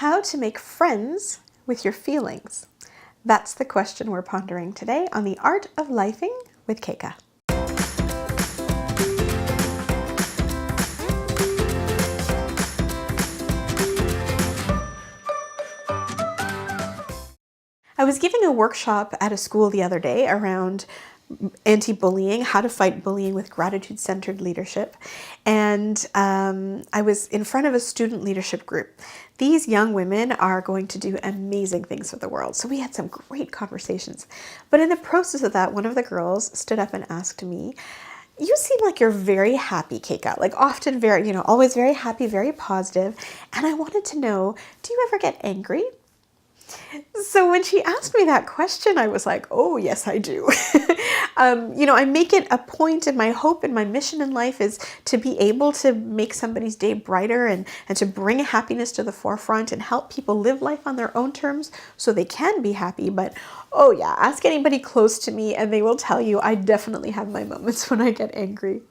How to make friends with your feelings. That's the question we're pondering today on the Art of Lifing with Keka. I was giving a workshop at a school the other day around anti-bullying, how to fight bullying with gratitude-centered leadership. And I was in front of a student leadership group. These young women are going to do amazing things for the world. So we had some great conversations. But in the process of that, one of the girls stood up and asked me, "You seem like you're very happy, Keka, like often very, always very happy, very positive. And I wanted to know, do you ever get angry?" So when she asked me that question, I was like, oh, yes, I do. I make it a point, and my hope and my mission in life is to be able to make somebody's day brighter and to bring happiness to the forefront and help people live life on their own terms so they can be happy. But oh yeah, ask anybody close to me and they will tell you I definitely have my moments when I get angry.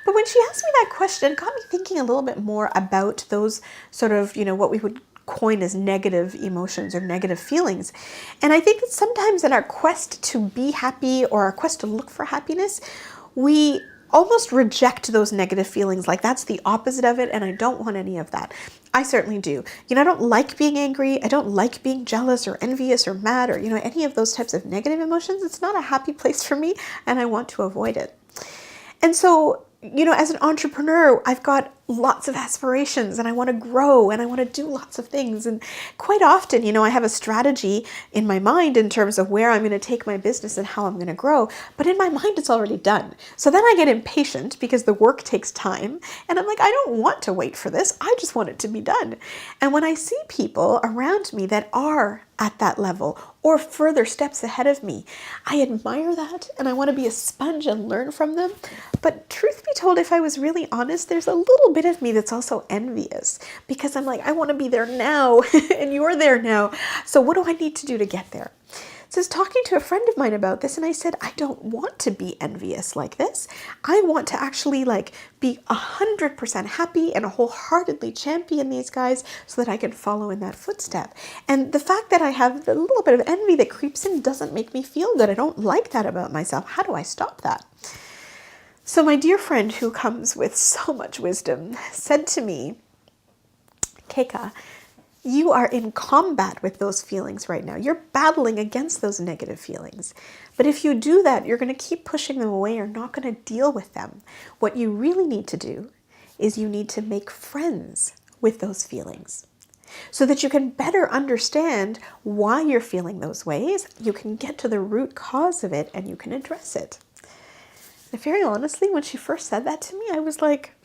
But when she asked me that question, it got me thinking a little bit more about those sort of, what we would coin as negative emotions or negative feelings. And I think that sometimes in our quest to be happy or our quest to look for happiness, we almost reject those negative feelings, like that's the opposite of it and I don't want any of that. I certainly do. I don't like being angry. I don't like being jealous or envious or mad or, any of those types of negative emotions. It's not a happy place for me and I want to avoid it. And so, as an entrepreneur, I've got lots of aspirations and I want to grow and I want to do lots of things. And quite often, I have a strategy in my mind in terms of where I'm going to take my business and how I'm going to grow. But in my mind, it's already done. So then I get impatient because the work takes time. And I'm like, I don't want to wait for this. I just want it to be done. And when I see people around me that are at that level or further steps ahead of me, I admire that and I want to be a sponge and learn from them. But truth be told, if I was really honest, there's a little bit of me that's also envious because I'm like, I want to be there now and you're there now. So what do I need to do to get there? So I was talking to a friend of mine about this and I said, I don't want to be envious like this. I want to actually be 100% happy and wholeheartedly champion these guys so that I can follow in that footstep. And the fact that I have a little bit of envy that creeps in doesn't make me feel good. I don't like that about myself. How do I stop that? So my dear friend, who comes with so much wisdom, said to me, Keka, you are in combat with those feelings right now. You're battling against those negative feelings. But if you do that, you're going to keep pushing them away. You're not going to deal with them. What you really need to do is you need to make friends with those feelings so that you can better understand why you're feeling those ways. You can get to the root cause of it and you can address it. And very honestly, when she first said that to me, I was like,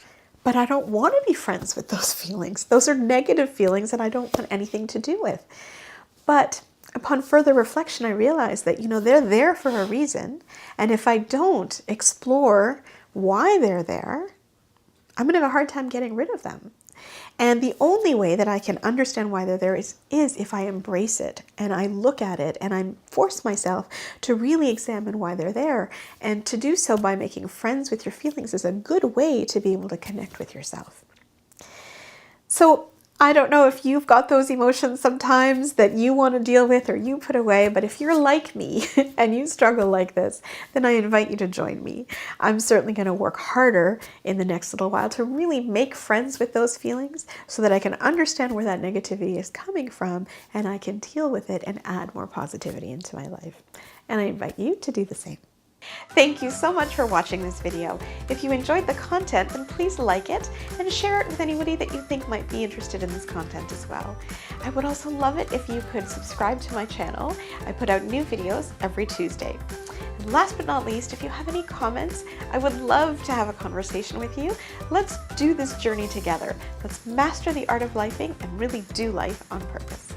but I don't want to be friends with those feelings. Those are negative feelings that I don't want anything to do with. But upon further reflection, I realized that, they're there for a reason. And if I don't explore why they're there, I'm going to have a hard time getting rid of them. And the only way that I can understand why they're there is if I embrace it and I look at it and I force myself to really examine why they're there. And to do so by making friends with your feelings is a good way to be able to connect with yourself. So I don't know if you've got those emotions sometimes that you want to deal with or you put away, but if you're like me and you struggle like this, then I invite you to join me. I'm certainly going to work harder in the next little while to really make friends with those feelings so that I can understand where that negativity is coming from and I can deal with it and add more positivity into my life. And I invite you to do the same. Thank you so much for watching this video. If you enjoyed the content, then please like it and share it with anybody that you think might be interested in this content as well. I would also love it if you could subscribe to my channel. I put out new videos every Tuesday. And last but not least, if you have any comments, I would love to have a conversation with you. Let's do this journey together. Let's master the art of lifing and really do life on purpose.